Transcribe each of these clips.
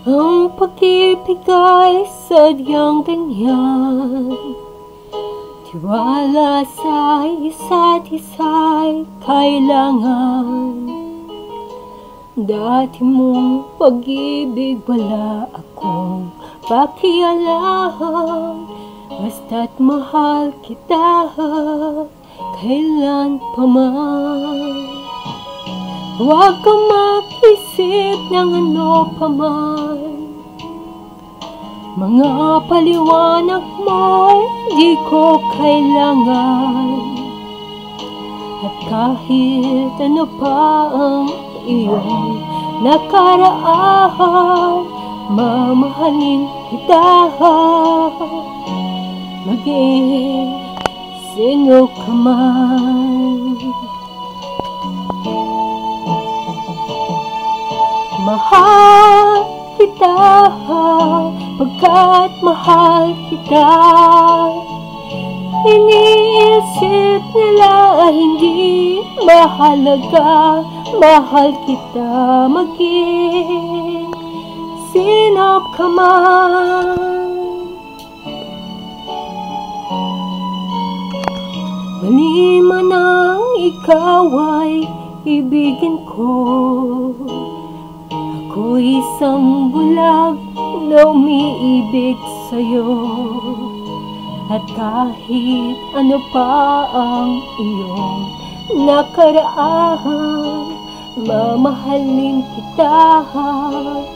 Ang pag-ibig ay sadyang ganyan. Tiwala sa isa't isa'y kailangan. Dati mong pag-ibig wala akong pakialam. Basta't mahal kita kailan pa man. Huwag kang mag-isip ng ano pa man. Mga paliwanag mo'y di ko kailangan. At kahit ano pa ang iyong nakaraan, mamahalin kita maging sino ka man. Mahal kita pagkat mahal kita. Iniisip nila hindi mahalaga. Mahal kita maging sino ka man. Mali man ang ikaw ay ibigin ko. Ako isang bulag na umiibig sa'yo. At kahit ano pa ang iyong nakaraan, mamahalin kita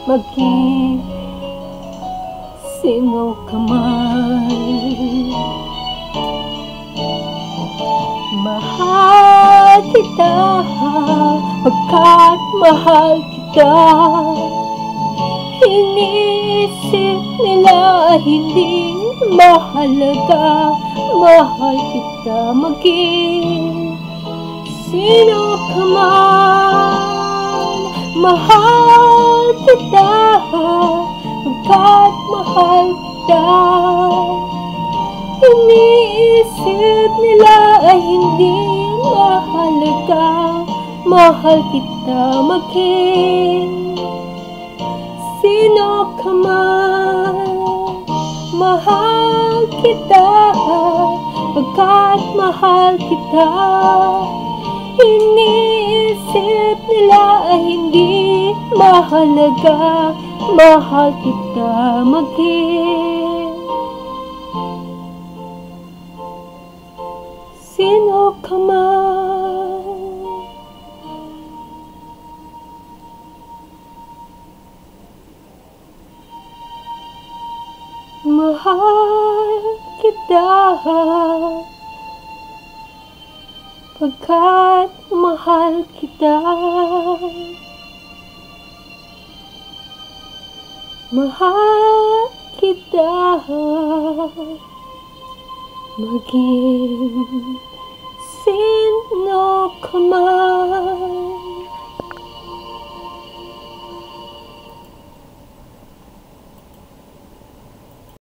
maging sino ka man. Mahal kita pagkat mahal kita. Iniisip nila hindi mahalaga. Mahal kita maging sino ka man. Mahal kita pagkat mahal kita. Iniisip nila ay hindi mahalaga. Mahal kita maging sino ka man. Mahal kita pagkat mahal kita. Iniisip nila ay hindi mahalaga. Mahal kita maging sino ka man. Mahal kita pagkat mahal kita. Mahal kita maging sino ka man.